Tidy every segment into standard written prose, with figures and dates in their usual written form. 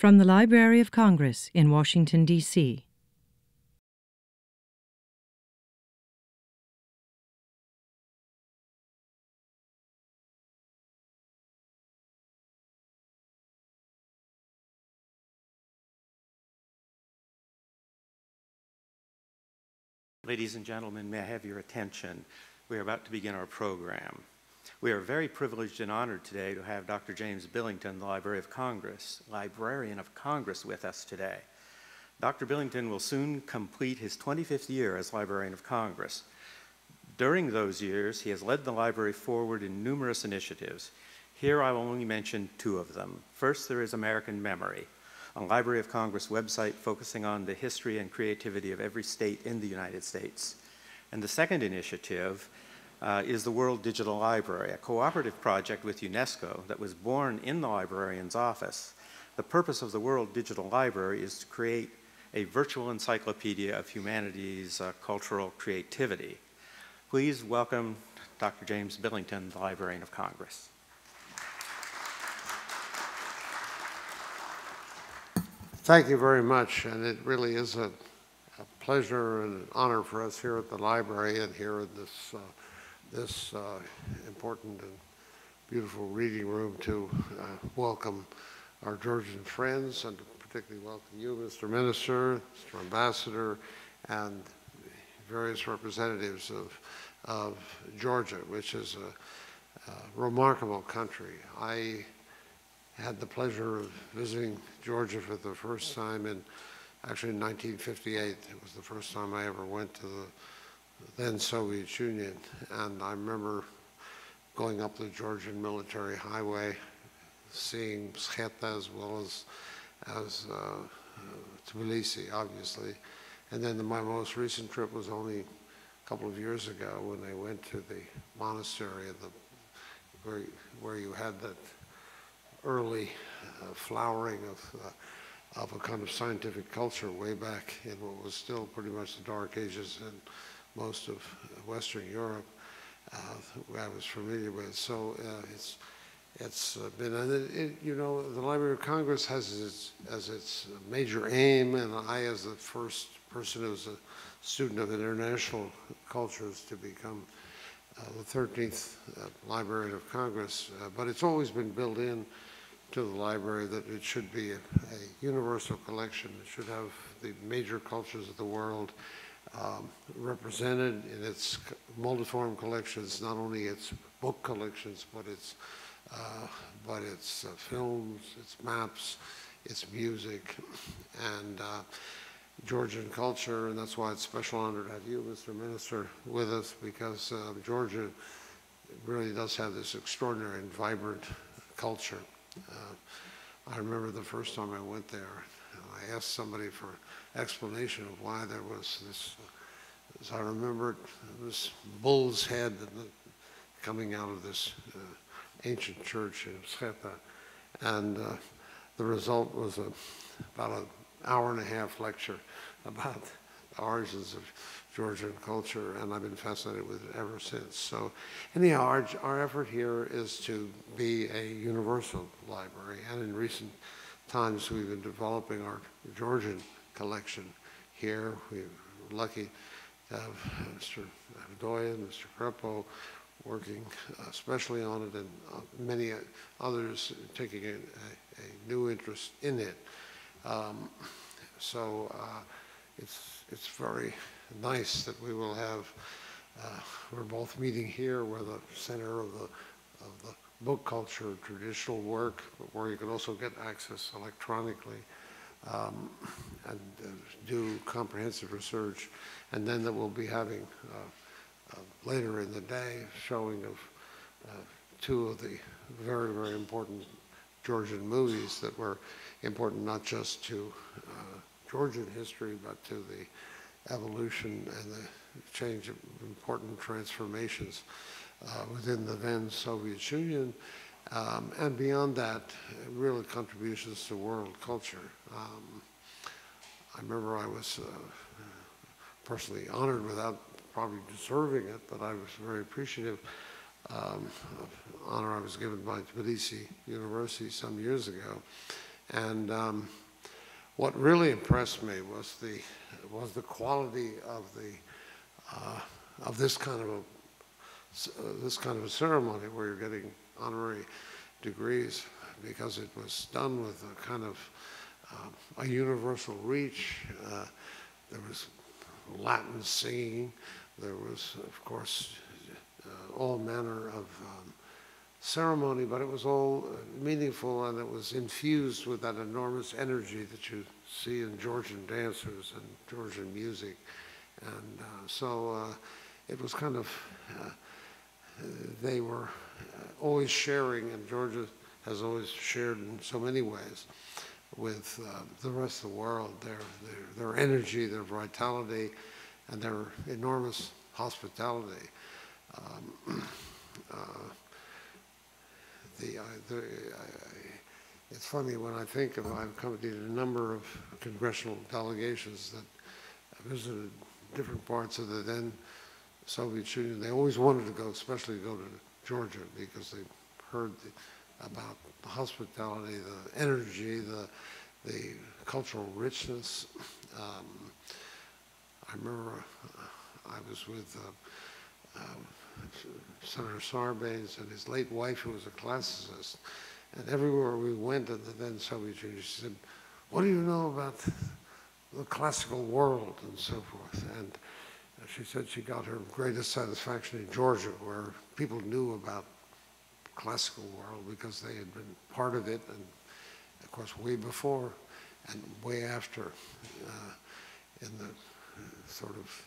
From the Library of Congress in Washington, D.C. Ladies and gentlemen, may I have your attention? We are about to begin our program. We are very privileged and honored today to have Dr. James Billington, the Librarian of Congress, with us today. Dr. Billington will soon complete his 25th year as Librarian of Congress. During those years, he has led the library forward in numerous initiatives. Here I will only mention two of them. First, there is American Memory, a Library of Congress website focusing on the history and creativity of every state in the United States. And the second initiative is the World Digital Library, a cooperative project with UNESCO that was born in the librarian's office. The purpose of the World Digital Library is to create a virtual encyclopedia of humanity's cultural creativity. Please welcome Dr. James Billington, the Librarian of Congress. Thank you very much, and it really is a pleasure and an honor for us here at the library and here in this important and beautiful reading room to welcome our Georgian friends and to particularly welcome you, Mr. Minister, Mr. Ambassador, and various representatives of Georgia, which is a remarkable country. I had the pleasure of visiting Georgia for the first time in 1958. It was the first time I ever went to the then Soviet Union, and I remember going up the Georgian military highway, seeing Msketa as well as Tbilisi, obviously. And then my most recent trip was only a couple of years ago when I went to the monastery where you had that early flowering of a kind of scientific culture way back in what was still pretty much the Dark Ages in most of Western Europe, I was familiar with. So it's been, you know, the Library of Congress has as its major aim, and I as the first person who was a student of international cultures to become the 13th Librarian of Congress, but it's always been built in to the library that it should be a universal collection. It should have the major cultures of the world represented in its multiform collections, not only its book collections, but its films, its maps, its music, and Georgian culture. And that's why it's a special honor to have you, Mr. Minister, with us, because Georgia really does have this extraordinary and vibrant culture. I remember the first time I went there, I asked somebody for explanation of why there was this, as I remember it, this bull's head coming out of this ancient church in Msketa. And the result was about an hour-and-a-half lecture about the origins of Georgian culture, and I've been fascinated with it ever since. So anyhow, our effort here is to be a universal library, and in recent times we've been developing our Georgian collection here. We're lucky to have Mr. Avdoyan, Mr. Krepo working especially on it, and many others taking a new interest in it. It's very nice that we will have, we're both meeting here. We're the center of the book culture, traditional work, but where you can also get access electronically and do comprehensive research. And then that we'll be having later in the day showing of two of the very, very important Georgian movies that were important not just to Georgian history, but to the evolution and the change of important transformations within the then Soviet Union, and beyond that, really contributions to world culture. I remember I was personally honored without probably deserving it, but I was very appreciative of honor I was given by Tbilisi University some years ago. And what really impressed me was the quality of this kind of a ceremony where you're getting honorary degrees, because it was done with a kind of a universal reach. There was Latin singing. There was, of course, all manner of ceremony, but it was all meaningful, and it was infused with that enormous energy that you see in Georgian dancers and Georgian music. And so it was kind of, they were always sharing, and Georgia has always shared in so many ways with the rest of the world, their energy, their vitality, and their enormous hospitality. It's funny when I think of, I've accompanied a number of congressional delegations that visited different parts of the then Soviet Union. They always wanted to go, especially go to Georgia, because they heard about the hospitality, the energy, the cultural richness. I remember I was with Senator Sarbanes and his late wife, who was a classicist, and everywhere we went in the then Soviet Union, she said, "What do you know about the classical world?" and so forth. And she said she got her greatest satisfaction in Georgia, where people knew about the classical world because they had been part of it, and of course way before and way after in the sort of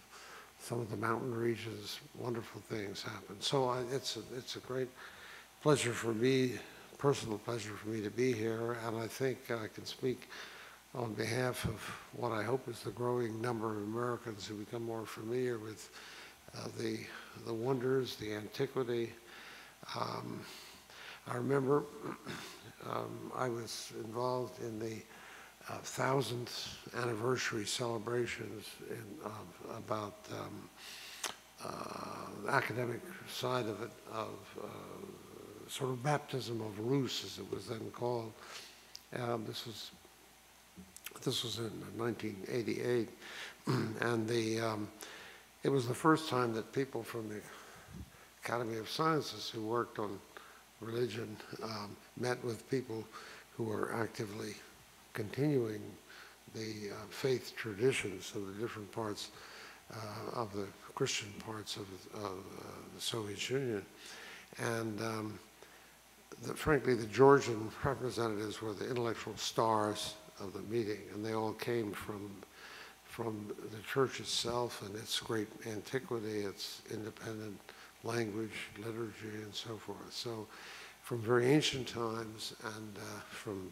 some of the mountain regions, wonderful things happen. So it's a great pleasure for me, personal pleasure for me to be here, and I think I can speak on behalf of what I hope is the growing number of Americans who become more familiar with the wonders, the antiquity. I remember I was involved in the 1000th anniversary celebrations about the academic side of it, of sort of baptism of Rus, as it was then called. This was in 1988, and it was the first time that people from the Academy of Sciences who worked on religion met with people who were actively continuing the faith traditions of the different parts of the Christian parts of the Soviet Union. And frankly, the Georgian representatives were the intellectual stars of the meeting, and they all came from the church itself and its great antiquity, its independent language, liturgy, and so forth. So from very ancient times and from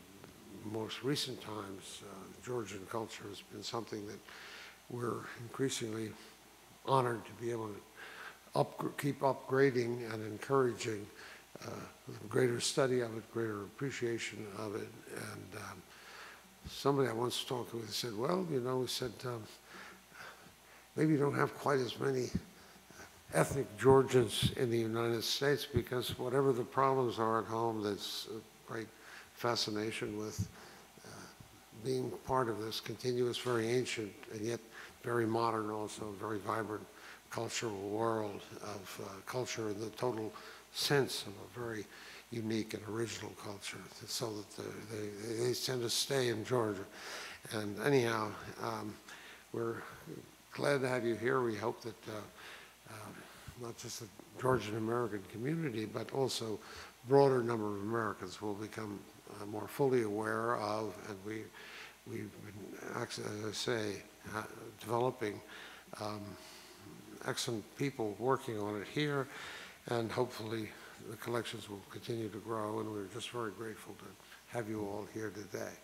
most recent times, Georgian culture has been something that we're increasingly honored to be able to keep upgrading and encouraging greater study of it, greater appreciation of it. And somebody I once talked with said, well, you know, he said, maybe you don't have quite as many ethnic Georgians in the United States, because whatever the problems are at home, there's a great fascination with being part of this continuous, very ancient, and yet very modern, also very vibrant cultural world of culture in the total sense of a very unique and original culture, so that they tend to stay in Georgia. And anyhow, we're glad to have you here. We hope that not just the Georgian American community, but also a broader number of Americans will become more fully aware of, and we've been, as I say, developing excellent people working on it here, and hopefully the collections will continue to grow, and we're just very grateful to have you all here today.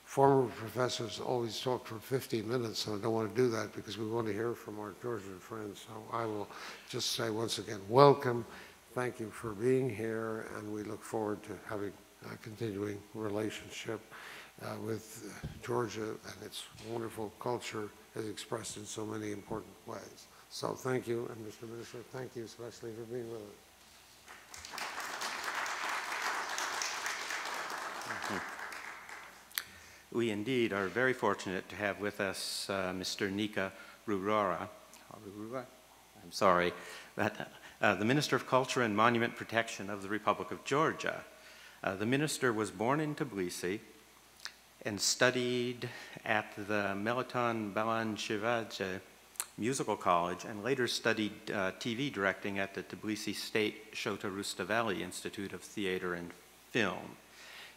Former professors always talk for 50 minutes, and I don't want to do that because we want to hear from our Georgian friends. So I will just say once again, welcome. Thank you for being here, and we look forward to having a continuing relationship with Georgia and its wonderful culture as expressed in so many important ways. So thank you, and Mr. Minister, thank you especially for being with us. We indeed are very fortunate to have with us Mr. Nikoloz Rurua. I'm sorry, but the Minister of Culture and Monument Protection of the Republic of Georgia. The minister was born in Tbilisi and studied at the Melaton Balanchevadze Musical College and later studied TV directing at the Tbilisi State Shota Rustaveli Institute of Theater and Film.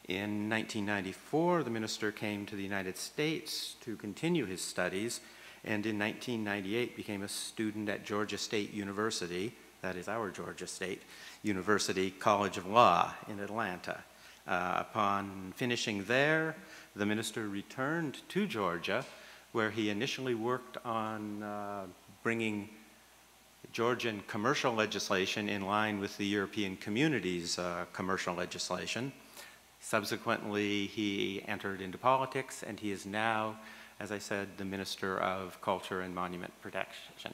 In 1994, the minister came to the United States to continue his studies, and in 1998 became a student at Georgia State University, that is our Georgia State University College of Law in Atlanta. Upon finishing there, the minister returned to Georgia, where he initially worked on bringing Georgian commercial legislation in line with the European Community's commercial legislation. Subsequently, he entered into politics, and he is now, as I said, the Minister of Culture and Monument Protection.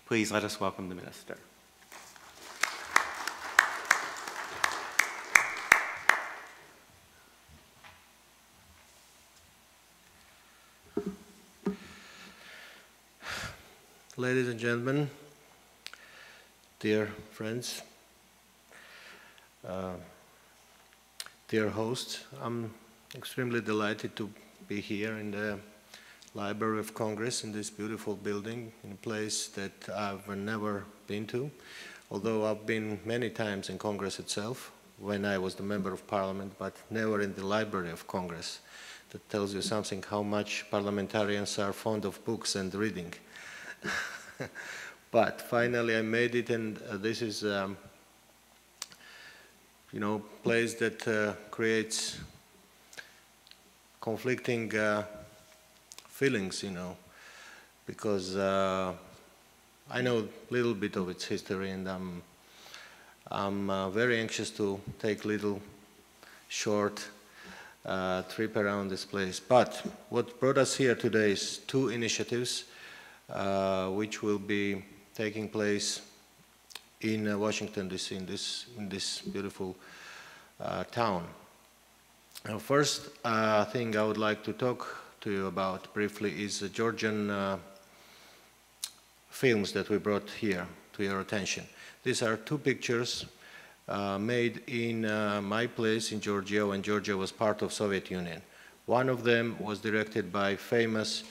Please let us welcome the minister. Ladies and gentlemen, dear friends, dear host, I'm extremely delighted to be here in the Library of Congress in this beautiful building, in a place that I've never been to, although I've been many times in Congress itself when I was the Member of Parliament, but never in the Library of Congress. That tells you something how much parliamentarians are fond of books and reading. But finally I made it, and this is you know, place that creates conflicting feelings, you know, because I know a little bit of its history, and I'm very anxious to take a little short trip around this place. But what brought us here today is two initiatives which will be taking place in Washington, D.C., in this beautiful town. First thing I would like to talk to you about briefly is the Georgian films that we brought here to your attention. These are two pictures made in my place in Georgia when Georgia was part of Soviet Union. One of them was directed by famous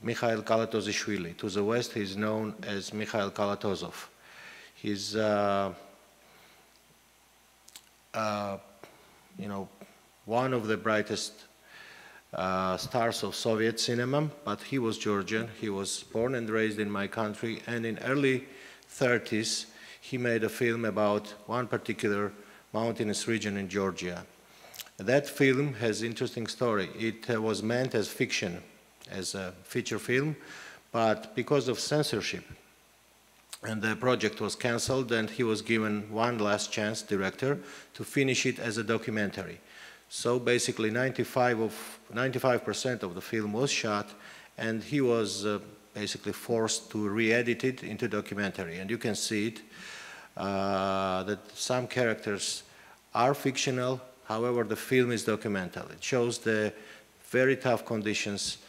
Mikhail Kalatozishvili. To the west, he is known as Mikhail Kalatozov. He's, you know, one of the brightest stars of Soviet cinema, but he was Georgian. He was born and raised in my country, and in early 30s, he made a film about one particular mountainous region in Georgia. That film has an interesting story. It was meant as fiction, as a feature film, but because of censorship, and the project was cancelled, and he was given one last chance, director, to finish it as a documentary. So basically 95% of the film was shot, and he was basically forced to re-edit it into documentary. And you can see it, that some characters are fictional, however the film is documental. It shows the very tough conditions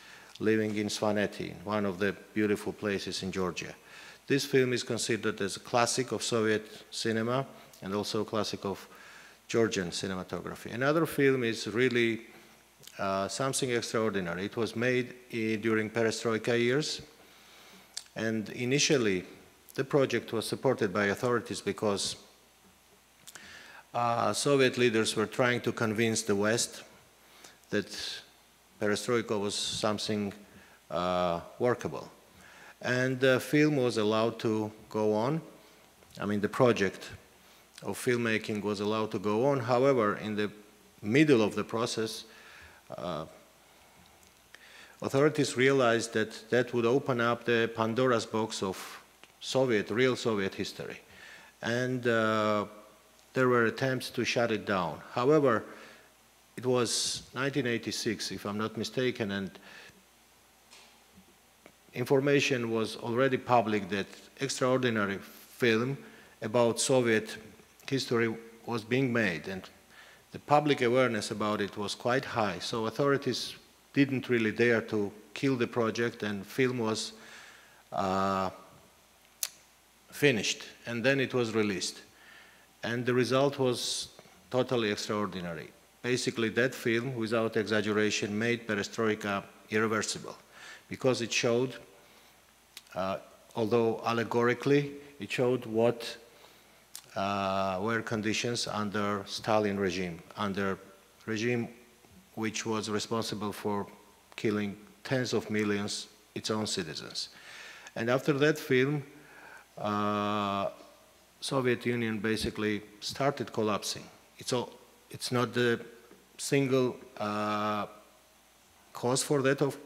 living in Svaneti, one of the beautiful places in Georgia. This film is considered as a classic of Soviet cinema and also a classic of Georgian cinematography. Another film is really something extraordinary. It was made during Perestroika years, and initially the project was supported by authorities because Soviet leaders were trying to convince the West that Perestroika was something workable. And the film was allowed to go on. I mean, the project of filmmaking was allowed to go on. However, in the middle of the process, authorities realized that that would open up the Pandora's box of real Soviet history. And there were attempts to shut it down. However, it was 1986, if I'm not mistaken, and information was already public that extraordinary film about Soviet history was being made, and the public awareness about it was quite high. So authorities didn't really dare to kill the project, and film was finished, and then it was released. And the result was totally extraordinary. Basically, that film, without exaggeration, made perestroika irreversible, because it showed, although allegorically, it showed what were conditions under Stalin regime, under regime which was responsible for killing tens of millions its own citizens. And after that film, Soviet Union basically started collapsing. It's not the single cause for that, of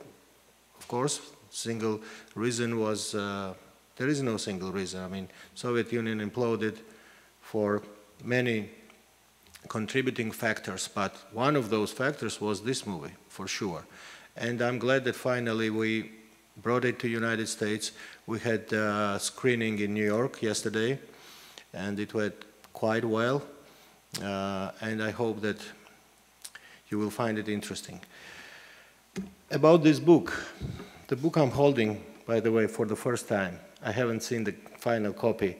course. Single reason was, there is no single reason. I mean, Soviet Union imploded for many contributing factors, but one of those factors was this movie, for sure. And I'm glad that finally we brought it to the United States. We had a screening in New York yesterday, and it went quite well. And I hope that you will find it interesting. About this book, the book I'm holding, by the way, for the first time, I haven't seen the final copy,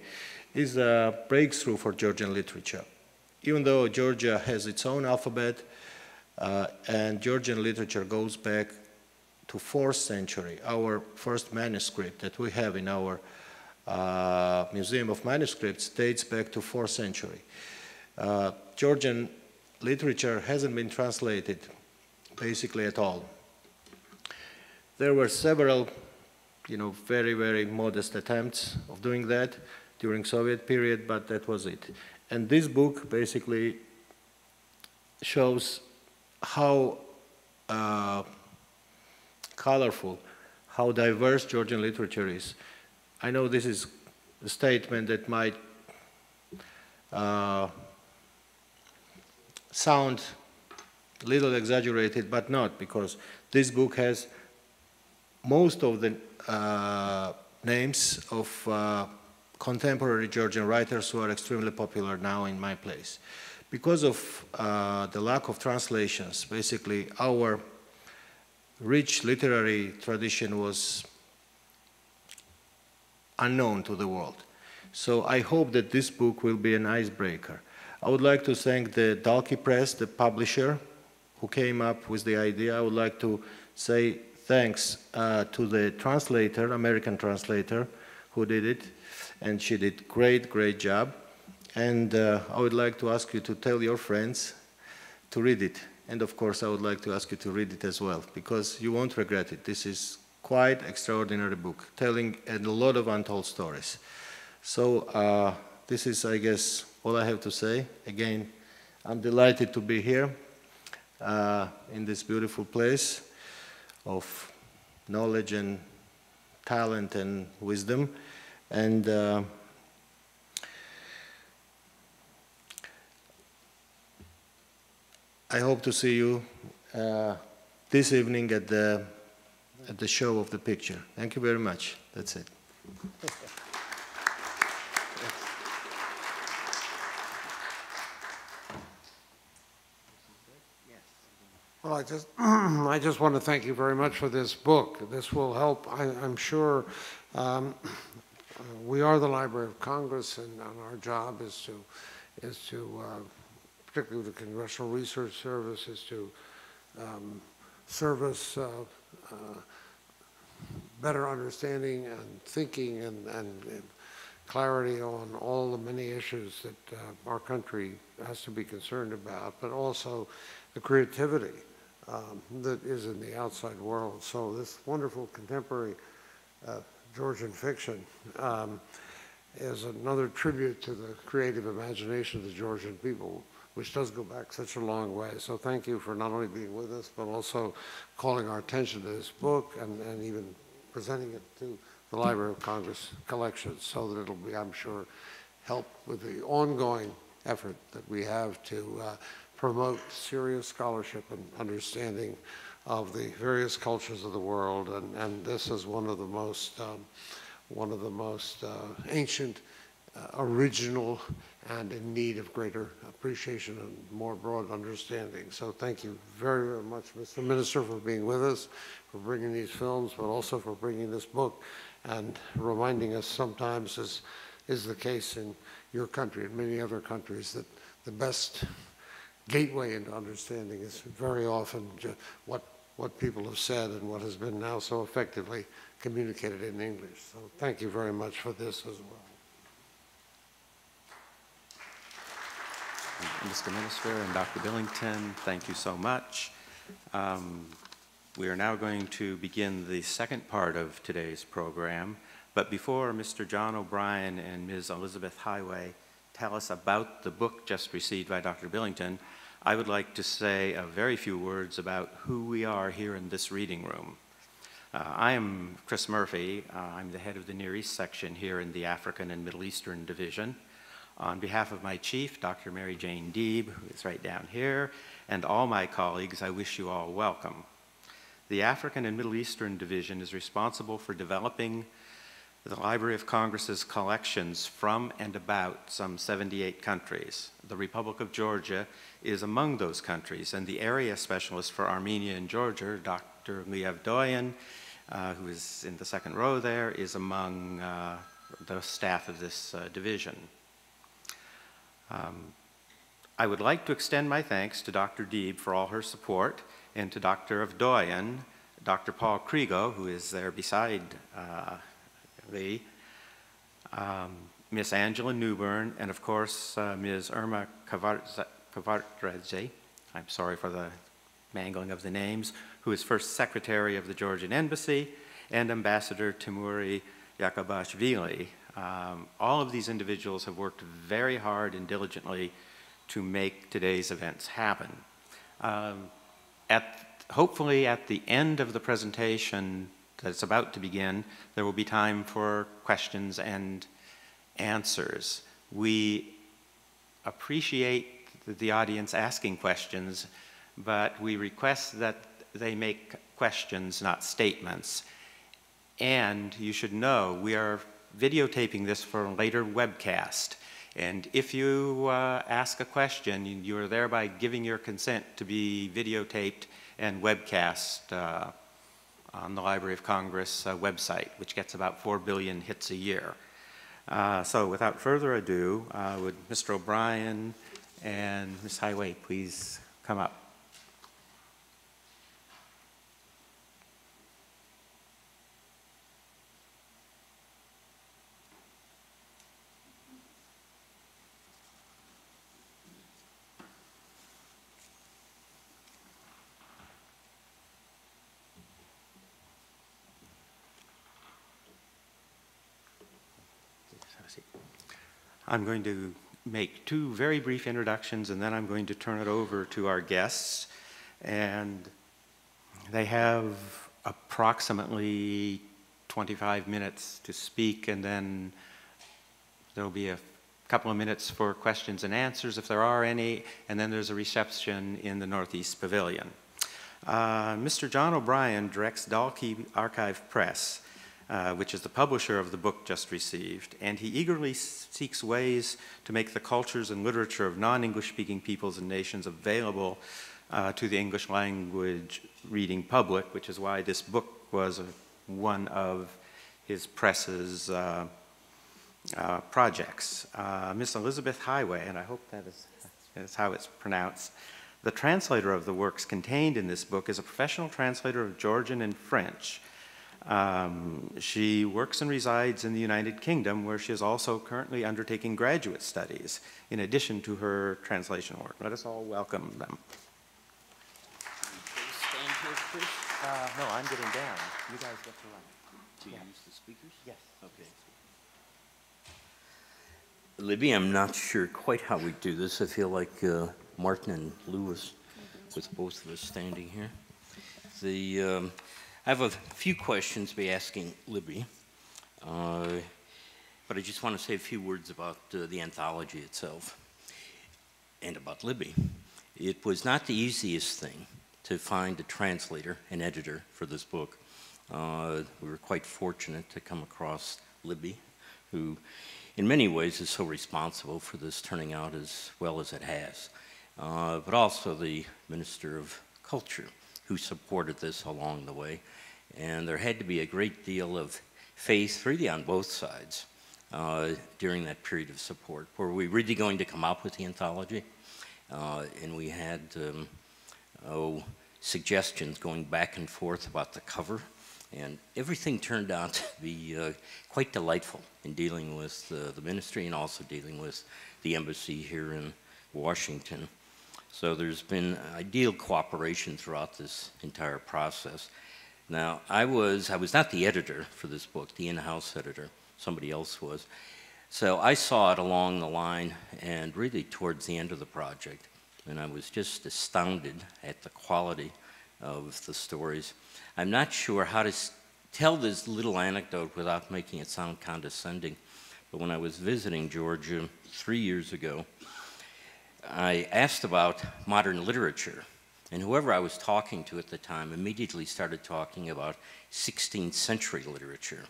is a breakthrough for Georgian literature. Even though Georgia has its own alphabet, and Georgian literature goes back to 4th century, our first manuscript that we have in our Museum of Manuscripts dates back to 4th century. Georgian literature hasn't been translated basically at all. There were several, very, very modest attempts of doing that during Soviet period, but that was it. And this book basically shows how colorful, how diverse Georgian literature is. I know this is a statement that might sound a little exaggerated, but not, because this book has most of the names of contemporary Georgian writers who are extremely popular now in my place. Because of the lack of translations, basically our rich literary tradition was unknown to the world. So I hope that this book will be an icebreaker. I would like to thank the Dalkey Press, the publisher, who came up with the idea. I would like to say thanks to the translator, American translator, who did it, and she did great job. And I would like to ask you to tell your friends to read it. And of course, I would like to ask you to read it as well, because you won't regret it. This is quite extraordinary book, telling a lot of untold stories. So this is, I guess, all I have to say. Again, I'm delighted to be here in this beautiful place of knowledge and talent and wisdom. And I hope to see you this evening at the show of the picture. Thank you very much. That's it. Well, I just want to thank you very much for this book. This will help, I'm sure. We are the Library of Congress, and our job is to particularly the Congressional Research Service, is to service better understanding and thinking and clarity on all the many issues that our country has to be concerned about, but also the creativity that is in the outside world. So this wonderful contemporary Georgian fiction is another tribute to the creative imagination of the Georgian people, which does go back such a long way. So thank you for not only being with us, but also calling our attention to this book and even presenting it to the Library of Congress collections, so that it'll be, I'm sure, help with the ongoing effort that we have to promote serious scholarship and understanding of the various cultures of the world. And this is one of the most ancient original and in need of greater appreciation and more broad understanding. So thank you very, very much, Mr. Minister, for being with us, for bringing these films, but also for bringing this book and reminding us sometimes, as is the case in your country and many other countries, that the best gateway into understanding is very often what people have said and what has been now so effectively communicated in English. So thank you very much for this as well. Mr. Minister and Dr. Billington, thank you so much. We are now going to begin the second part of today's program, but before Mr. John O'Brien and Ms. Elizabeth Heighway tell us about the book just received by Dr. Billington, I would like to say a very few words about who we are here in this reading room. I am Chris Murphy. I'm the head of the Near East section here in the African and Middle Eastern Division. On behalf of my chief, Dr. Mary Jane Deeb, who is right down here, and all my colleagues, I wish you all welcome. The African and Middle Eastern Division is responsible for developing the Library of Congress's collections from and about some 78 countries. The Republic of Georgia is among those countries, and the area specialist for Armenia and Georgia, Dr. Liev Doyen, who is in the second row there, is among the staff of this division. I would like to extend my thanks to Dr. Deeb for all her support, and to Dr. Avdoyan, Dr. Paul Krigo, who is there beside Lee, Miss Angela Newbern, and of course Ms. Irma Kvartredze, I'm sorry for the mangling of the names, who is first secretary of the Georgian Embassy, and Ambassador Timuri Yakubashvili. All of these individuals have worked very hard and diligently to make today's events happen. Hopefully at the end of the presentation that's about to begin, there will be time for questions and answers. We appreciate the audience asking questions, but we request that they make questions, not statements. And you should know, we are videotaping this for a later webcast. And if you ask a question, you are thereby giving your consent to be videotaped and webcast on the Library of Congress website, which gets about 4 billion hits a year. So without further ado, would Mr. O'Brien and Ms. Heighway please come up? I'm going to make two very brief introductions, and then I'm going to turn it over to our guests. And they have approximately 25 minutes to speak, and then there'll be a couple of minutes for questions and answers if there are any, and then there's a reception in the Northeast Pavilion. Mr. John O'Brien directs Dalkey Archive Press, which is the publisher of the book just received, and he eagerly seeks ways to make the cultures and literature of non-English speaking peoples and nations available to the English language reading public, which is why this book was one of his press's projects. Miss Elizabeth Heighway, and I hope that is how it's pronounced, the translator of the works contained in this book is a professional translator of Georgian and French. She works and resides in the United Kingdom, where she is also currently undertaking graduate studies, in addition to her translation work. Let us all welcome them. Stand here, Chris? No, I'm getting down. You guys get to run. Do you use the speakers? Yes. Okay. Libby, I'm not sure quite how we do this. I feel like Martin and Lewis, with both of us standing here. I have a few questions to be asking Libby, but I just want to say a few words about the anthology itself and about Libby. It was not the easiest thing to find a translator, an editor for this book. We were quite fortunate to come across Libby, who in many ways, is so responsible for this turning out as well as it has, but also the Minister of Culture, who supported this along the way. And there had to be a great deal of faith, really on both sides, during that period of support. Were we really going to come up with the anthology? And we had suggestions going back and forth about the cover, and everything turned out to be quite delightful in dealing with the ministry and also dealing with the embassy here in Washington. So there's been ideal cooperation throughout this entire process. Now, I was not the editor for this book, the in-house editor. Somebody else was. So I saw it along the line and really towards the end of the project, and I was just astounded at the quality of the stories. I'm not sure how to tell this little anecdote without making it sound condescending, but when I was visiting Georgia 3 years ago, I asked about modern literature, and whoever I was talking to at the time immediately started talking about 16th century literature.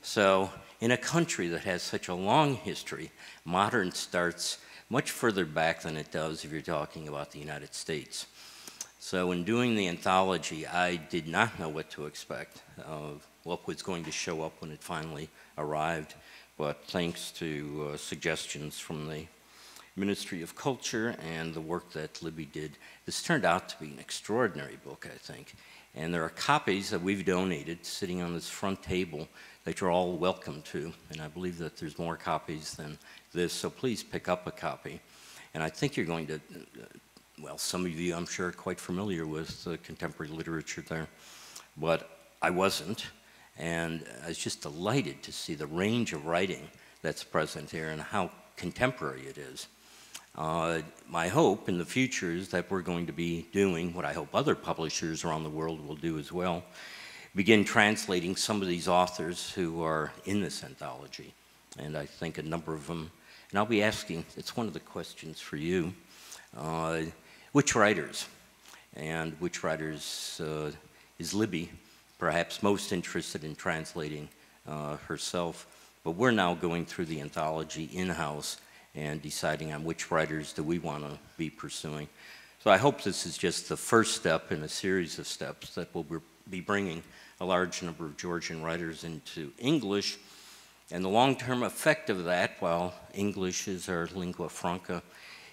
So in a country that has such a long history, modern starts much further back than it does if you're talking about the United States. So in doing the anthology, I did not know what to expect, what was going to show up when it finally arrived, but thanks to suggestions from the Ministry of Culture and the work that Libby did, this turned out to be an extraordinary book, I think. And there are copies that we've donated sitting on this front table that you're all welcome to. And I believe that there's more copies than this, so please pick up a copy. And I think you're going to, well, some of you I'm sure are quite familiar with contemporary literature there, but I wasn't. And I was just delighted to see the range of writing that's present here and how contemporary it is. My hope in the future is that we're going to be doing what I hope other publishers around the world will do as well, begin translating some of these authors who are in this anthology. And I think a number of them, and I'll be asking, it's one of the questions for you, which writers? And which writers is Libby perhaps most interested in translating herself? But we're now going through the anthology in-house and deciding on which writers do we want to be pursuing. So I hope this is just the first step in a series of steps that will be bringing a large number of Georgian writers into English. And the long-term effect of that, while English is our lingua franca,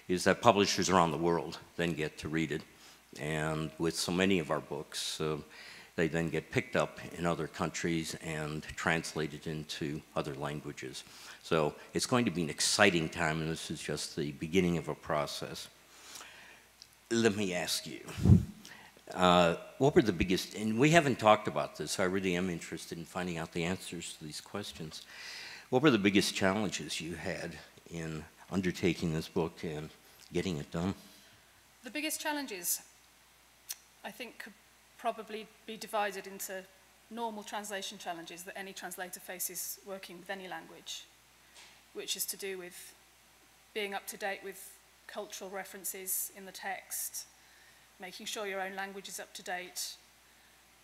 is that publishers around the world then get to read it. And with so many of our books, they then get picked up in other countries and translated into other languages. So it's going to be an exciting time, and this is just the beginning of a process. Let me ask you, what were the biggest, and we haven't talked about this, so I really am interested in finding out the answers to these questions. What were the biggest challenges you had in undertaking this book and getting it done? The biggest challenges, I think, could probably be divided into normal translation challenges that any translator faces working with any language, which is to do with being up to date with cultural references in the text, making sure your own language is up to date,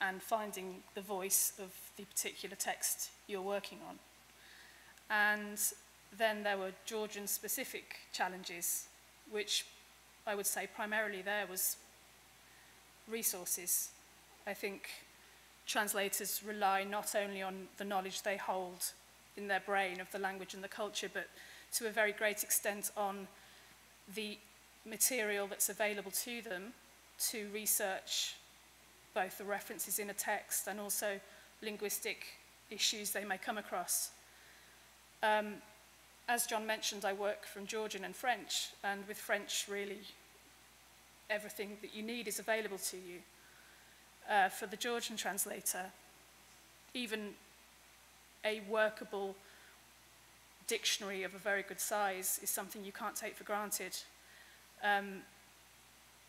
and finding the voice of the particular text you're working on. And then there were Georgian-specific challenges, which I would say primarily there was resources. I think translators rely not only on the knowledge they hold in their brain of the language and the culture, but to a very great extent on the material that's available to them to research both the references in a text and also linguistic issues they may come across. As John mentioned, I work from Georgian and French, and with French, really, everything that you need is available to you. For the Georgian translator, even a workable dictionary of a very good size is something you can't take for granted.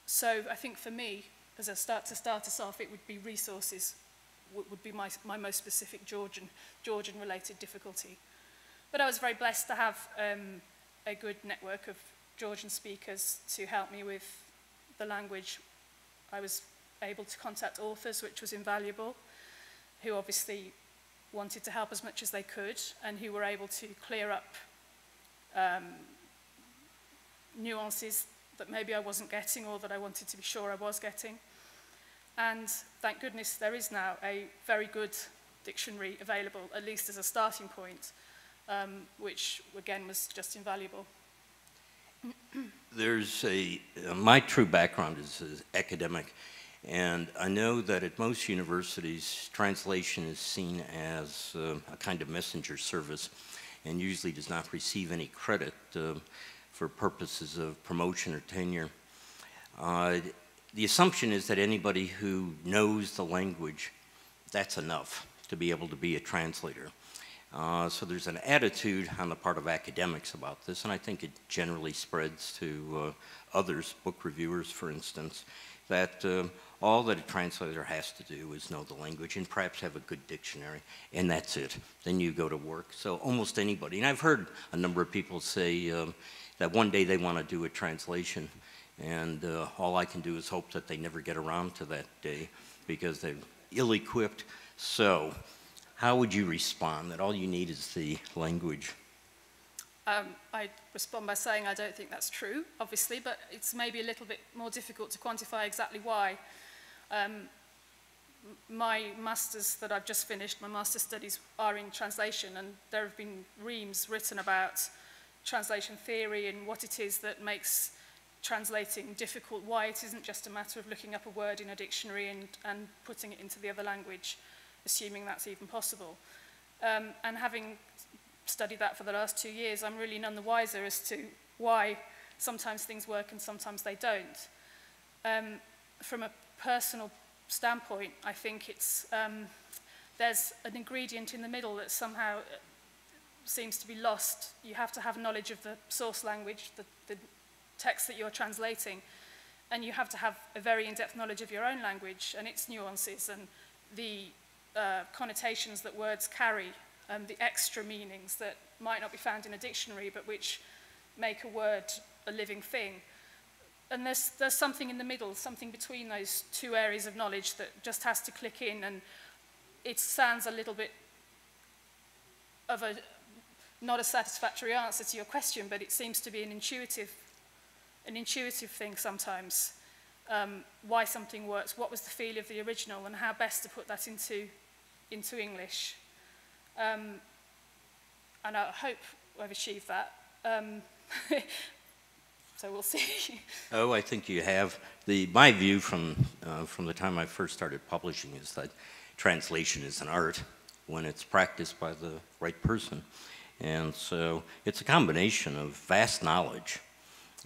So I think for me, as to start us off, it would be resources would be my most specific Georgian-related difficulty. But I was very blessed to have a good network of Georgian speakers to help me with the language. I was able to contact authors, which was invaluable, who obviously wanted to help as much as they could and who were able to clear up nuances that maybe I wasn't getting or that I wanted to be sure I was getting. And thank goodness there is now a very good dictionary available, at least as a starting point, which again was just invaluable. My true background is as academic, and I know that at most universities, translation is seen as a kind of messenger service and usually does not receive any credit for purposes of promotion or tenure. The assumption is that anybody who knows the language, that's enough to be able to be a translator. So there's an attitude on the part of academics about this, and I think it generally spreads to others, book reviewers, for instance, that all that a translator has to do is know the language and perhaps have a good dictionary, and that's it. Then you go to work. So almost anybody, and I've heard a number of people say that one day they want to do a translation, and all I can do is hope that they never get around to that day because they're ill-equipped. So how would you respond that all you need is the language? I respond by saying I don't think that's true, obviously, but it's maybe a little bit more difficult to quantify exactly why. My master's that I've just finished, my master's studies are in translation, and there have been reams written about translation theory and what it is that makes translating difficult, why it isn't just a matter of looking up a word in a dictionary and putting it into the other language, assuming that's even possible. And having studied that for the last 2 years, I'm really none the wiser as to why sometimes things work and sometimes they don't. From a personal standpoint, I think it's there's an ingredient in the middle that somehow seems to be lost. You have to have knowledge of the source language, the text that you're translating, and you have to have a very in-depth knowledge of your own language and its nuances and the connotations that words carry, the extra meanings that might not be found in a dictionary but which make a word a living thing. And there's something in the middle, something between those two areas of knowledge that just has to click in, and it sounds a little bit of not a satisfactory answer to your question, but it seems to be an intuitive thing sometimes, why something works, what was the feel of the original, and how best to put that into English. And I hope I've achieved that. So we'll see. Oh, I think you have. My view from the time I first started publishing is that translation is an art when it's practiced by the right person. And so it's a combination of vast knowledge,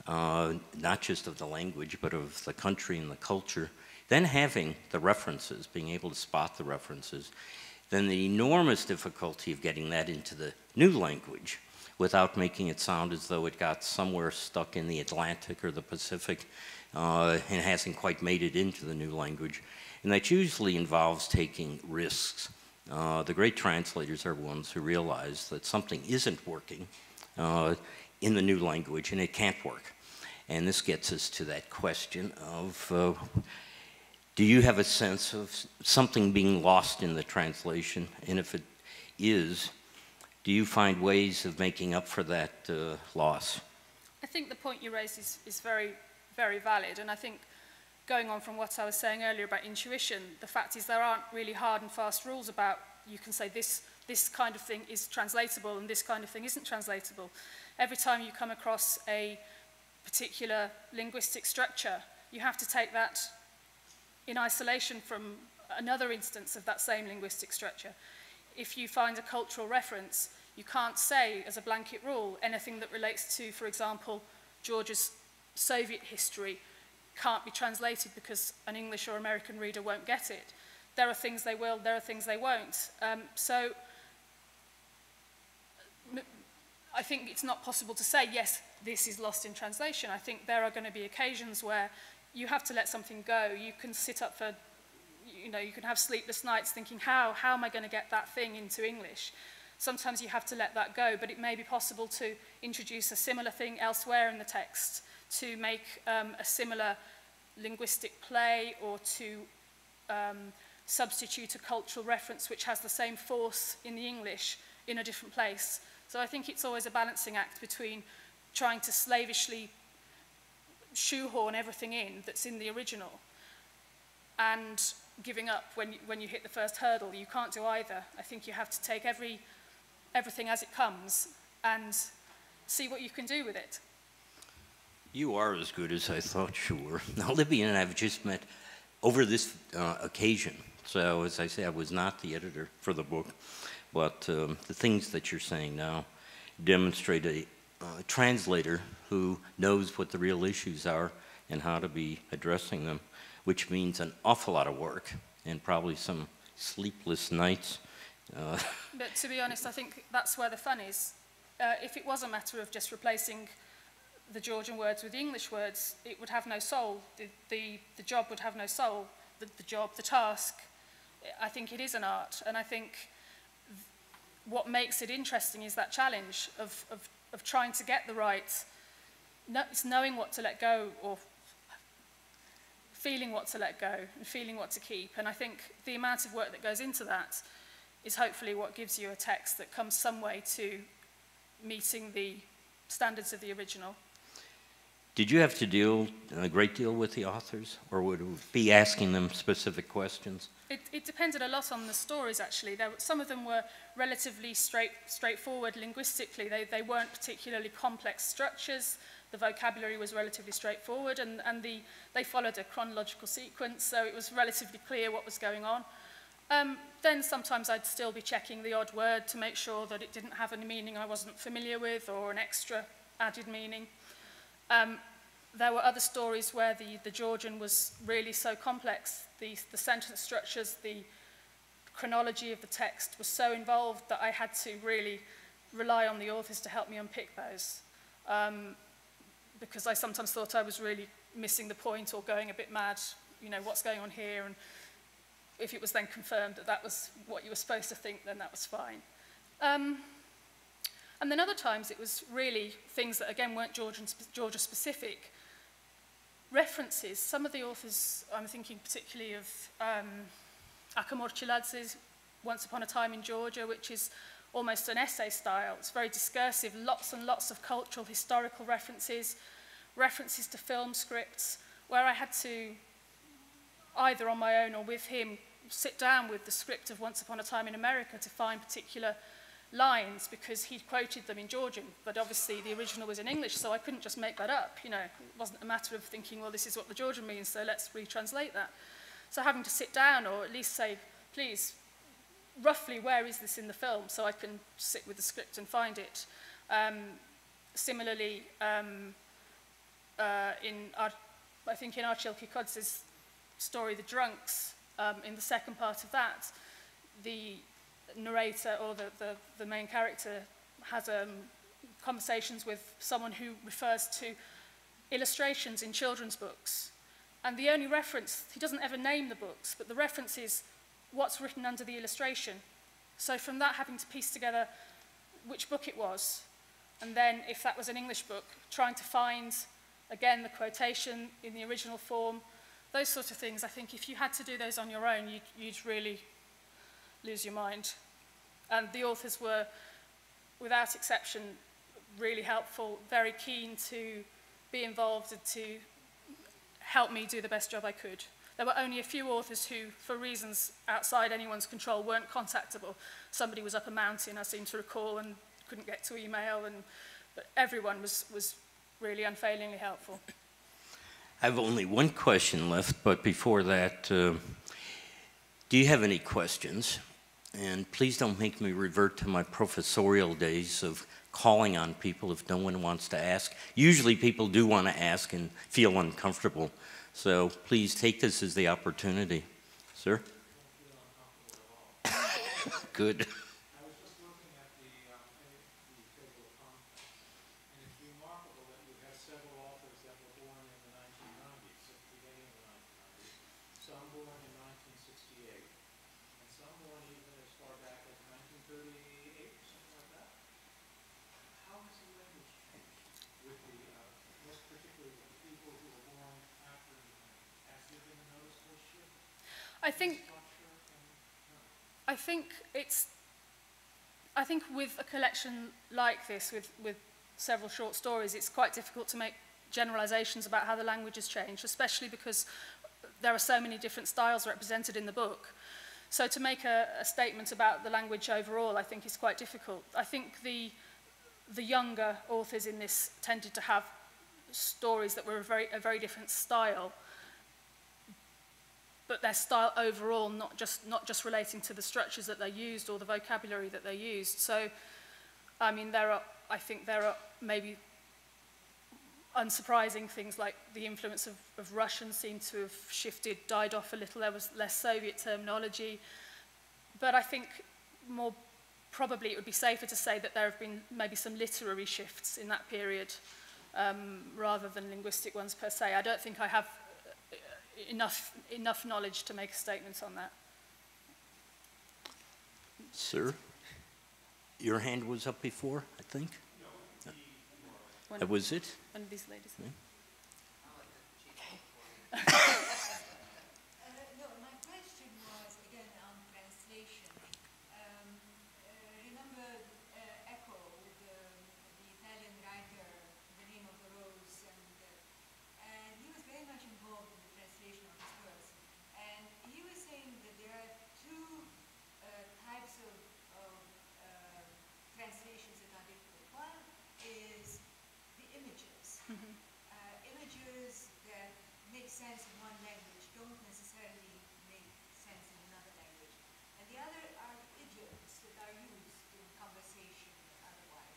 not just of the language, but of the country and the culture. Then having the references, being able to spot the references. Then the enormous difficulty of getting that into the new language without making it sound as though it got somewhere stuck in the Atlantic or the Pacific and hasn't quite made it into the new language. And that usually involves taking risks. The great translators are ones who realize that something isn't working in the new language and it can't work. And this gets us to that question of do you have a sense of something being lost in the translation? And if it is, do you find ways of making up for that loss? I think the point you raised is very, very valid. And I think going on from what I was saying earlier about intuition, the fact is there aren't really hard and fast rules about you can say this kind of thing is translatable and this kind of thing isn't translatable. Every time you come across a particular linguistic structure, you have to take that in isolation from another instance of that same linguistic structure. If you find a cultural reference, you can't say, as a blanket rule, anything that relates to, for example, Georgia's Soviet history can't be translated because an English or American reader won't get it. There are things they will, there are things they won't. So I think it's not possible to say, yes, this is lost in translation. I think there are going to be occasions where you have to let something go. You can sit up for, you can have sleepless nights thinking, how am I going to get that thing into English? Sometimes you have to let that go, but it may be possible to introduce a similar thing elsewhere in the text, to make a similar linguistic play, or to substitute a cultural reference which has the same force in the English in a different place. So I think it's always a balancing act between trying to slavishly shoehorn everything in that's in the original and giving up when you hit the first hurdle. You can't do either. I think you have to take everything as it comes and see what you can do with it. You are as good as I thought you were. Now, Libby and I have just met over this occasion. So, as I say, I was not the editor for the book, but the things that you're saying now demonstrate a translator who knows what the real issues are and how to be addressing them, which means an awful lot of work and probably some sleepless nights. But to be honest, I think that's where the fun is. If it was a matter of just replacing the Georgian words with the English words, it would have no soul. The job would have no soul. The task, I think it is an art. And I think what makes it interesting is that challenge of trying to get the right, it's knowing what to let go or feeling what to let go and feeling what to keep. And I think the amount of work that goes into that is hopefully what gives you a text that comes some way to meeting the standards of the original. Did you have to deal a great deal with the authors, or would it be asking them specific questions? It depended a lot on the stories, actually. Some of them were relatively straightforward linguistically. They weren't particularly complex structures. The vocabulary was relatively straightforward, and they followed a chronological sequence, so it was relatively clear what was going on. Then sometimes I'd still be checking the odd word to make sure that it didn't have any meaning I wasn't familiar with or an extra added meaning. There were other stories where the Georgian was really so complex, the sentence structures, the chronology of the text was so involved that I had to really rely on the authors to help me unpick those. Because I sometimes thought I was really missing the point or going a bit mad, you know, what's going on here, and if it was then confirmed that that was what you were supposed to think, then that was fine. And then other times it was really things that, again, weren't Georgia-specific. References. Some of the authors, I'm thinking particularly of Akamor Chiladze's Once Upon a Time in Georgia, which is almost an essay style. It's very discursive, lots and lots of cultural, historical references, references to film scripts, where I had to, either on my own or with him, sit down with the script of Once Upon a Time in America to find particular lines, because he'd quoted them in Georgian, but obviously the original was in English, so I couldn't just make that up. You know, it wasn't a matter of thinking, well, this is what the Georgian means, so let's retranslate that. So having to sit down, or at least say, please, roughly where is this in the film, so I can sit with the script and find it. Similarly, I think in Archil Kikodz's story, The Drunks, in the second part of that, the narrator or the main character has conversations with someone who refers to illustrations in children's books. And the only reference, he doesn't ever name the books, but the reference is what's written under the illustration. So from that, having to piece together which book it was, and then if that was an English book, trying to find, again, the quotation in the original form, those sorts of things. I think if you had to do those on your own, you'd really lose your mind. And the authors were, without exception, really helpful, very keen to be involved and to help me do the best job I could. There were only a few authors who, for reasons outside anyone's control, weren't contactable. Somebody was up a mountain, I seem to recall, and couldn't get to email, but everyone was really unfailingly helpful. I have only one question left, but before that, do you have any questions? And please don't make me revert to my professorial days of calling on people if no one wants to ask. Usually people do want to ask and feel uncomfortable. So please take this as the opportunity. Sir? Good. I was just looking at the table of contents, and it's remarkable that you have several authors that were born in the 1990s, at the beginning of the 1990s, some born in 1968, and some born even as far back as 1938, something like that. How has the language changed with the, most particularly with the people who were born after the independence? Has there been a noticeable shift? I think it's I think with a collection like this, with several short stories, it's quite difficult to make generalizations about how the language has changed, especially because there are so many different styles represented in the book. So to make a statement about the language overall, I think is quite difficult. I think the younger authors in this tended to have stories that were a very different style, but their style overall, not just relating to the structures that they used or the vocabulary that they used. So, I mean, I think there are maybe unsurprising things like the influence of Russian seemed to have shifted, died off a little. There was less Soviet terminology. But I think more probably it would be safer to say that there have been maybe some literary shifts in that period rather than linguistic ones per se. I don't think I have enough knowledge to make a statement on that. Sir, your hand was up before, I think? No. That was it? One of these ladies. Yeah. No, my question was, again, on translation. Remember Eco, the Italian writer, The Name of the Rose, and he was very much involved in the translation of his works. And he was saying that there are two types of translations that are difficult. One is the images. Images that make sense in one language don't necessarily make sense in another language. And the other are idioms that are used in conversation otherwise.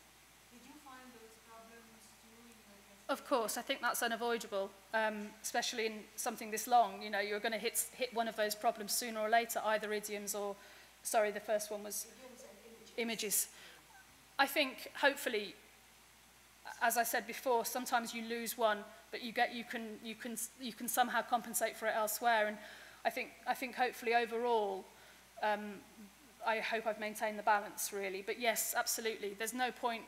Did you find those problems too in your translation? Of course, I think that's unavoidable, especially in something this long. You know, you're going to hit one of those problems sooner or later, either idioms or, sorry, the first one was Idioms and images. I think, hopefully, as I said before, sometimes you lose one, but you can somehow compensate for it elsewhere. And I think hopefully overall, I hope I've maintained the balance really. But yes, absolutely, there's no point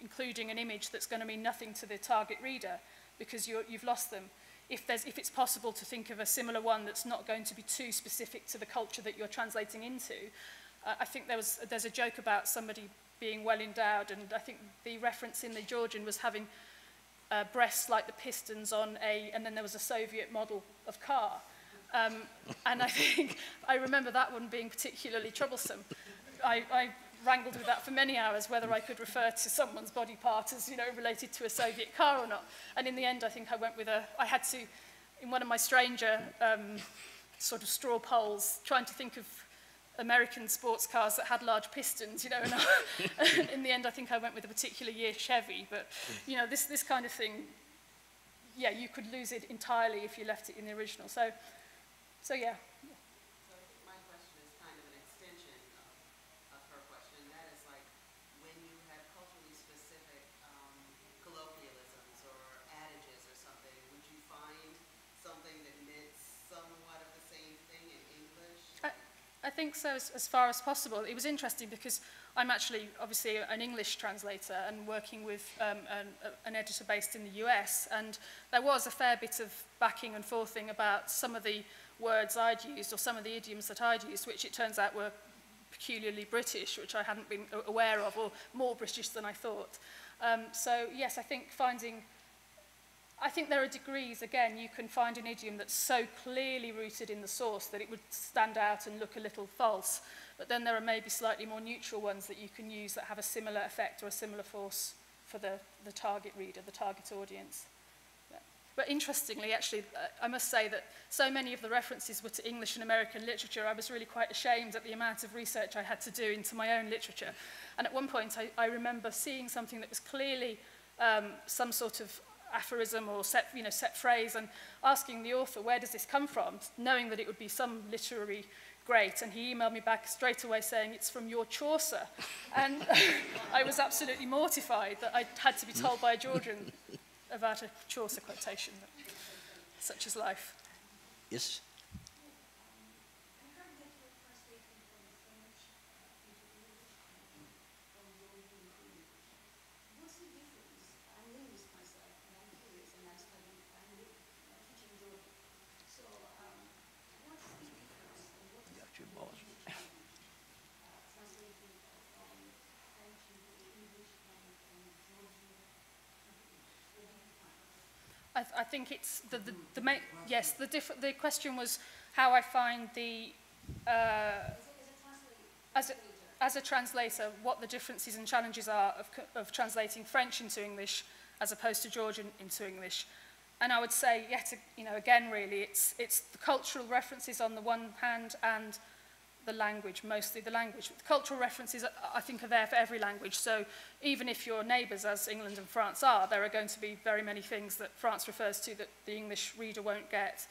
including an image that's going to mean nothing to the target reader because you've lost them. If it's possible to think of a similar one that's not going to be too specific to the culture that you're translating into, I think there's a joke about somebody being well endowed, and I think the reference in the Georgian was having breasts like the pistons on and then there was a Soviet model of car. And I remember that one being particularly troublesome. I wrangled with that for many hours, whether I could refer to someone's body part as, related to a Soviet car or not. And in the end, I think I went with I had to, in one of my stranger sort of straw polls, trying to think of American sports cars that had large pistons, and in the end I think I went with a particular year Chevy, but this kind of thing, yeah, you could lose it entirely if you left it in the original. So yeah. So I think my question is kind of an extension of her question, and that is like when you have culturally specific colloquialisms or adages or something, would you find something that meant somewhat of the same thing in English? I think so, as far as possible. It was interesting because I'm actually obviously an English translator and working with an editor based in the US, and there was a fair bit of backing and forthing about some of the words I'd used or some of the idioms that I'd used, which it turns out were peculiarly British, which I hadn't been aware of, or more British than I thought. So yes, I think there are degrees. Again, you can find an idiom that's so clearly rooted in the source that it would stand out and look a little false. But then there are maybe slightly more neutral ones that you can use that have a similar effect or a similar force for the target reader, the target audience. But interestingly, actually, I must say that so many of the references were to English and American literature. I was really quite ashamed at the amount of research I had to do into my own literature. And at one point, I remember seeing something that was clearly some sort of aphorism or set phrase, and asking the author, where does this come from, knowing that it would be some literary great, and he emailed me back straight away saying it's from your Chaucer. And I was absolutely mortified that I had to be told by a Georgian about a Chaucer quotation. Such is life. Yes? I think it's the question was how I find the as a translator, what the differences and challenges are of translating French into English as opposed to Georgian into English. And I would say, again, really, it's the cultural references on the one hand and the language, mostly the language. The cultural references, I think, are there for every language. So even if you're neighbours, as England and France are, there are going to be very many things that France refers to that the English reader won't get.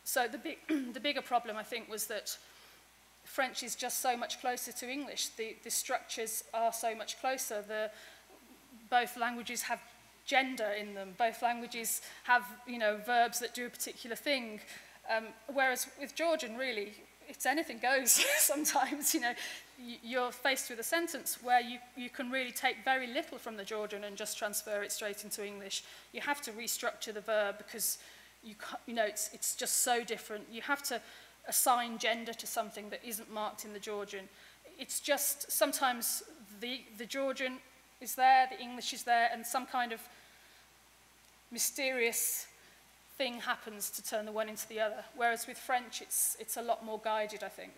So the bigger problem, I think, was that French is just so much closer to English. The structures are so much closer. Both languages have gender in them. Both languages have, verbs that do a particular thing. Whereas with Georgian, really, it's anything goes sometimes. You're faced with a sentence where you can really take very little from the Georgian and just transfer it straight into English. You have to restructure the verb because it's just so different. You have to assign gender to something that isn't marked in the Georgian. It's just sometimes the Georgian is there, the English is there, and some kind of mysterious thing happens to turn the one into the other. Whereas with French, it's a lot more guided, I think.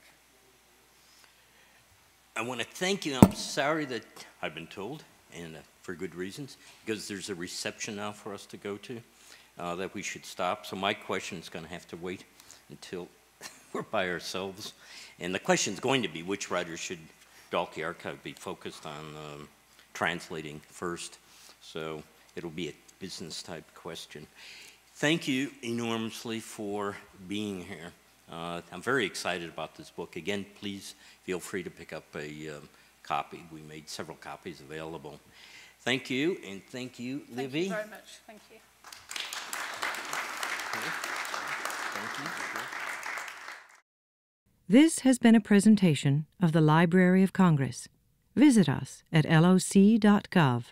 I want to thank you. I'm sorry that I've been told, and for good reasons, because there's a reception now for us to go to, that we should stop. So my question is going to have to wait until we're by ourselves. And the question is going to be, which writer should Dalkey Archive be focused on translating first? So it'll be a business type question. Thank you enormously for being here. I'm very excited about this book. Again, please feel free to pick up a copy. We made several copies available. Thank you, and thank you, Livy. Thank you very much. Thank you. Thank you. This has been a presentation of the Library of Congress. Visit us at loc.gov.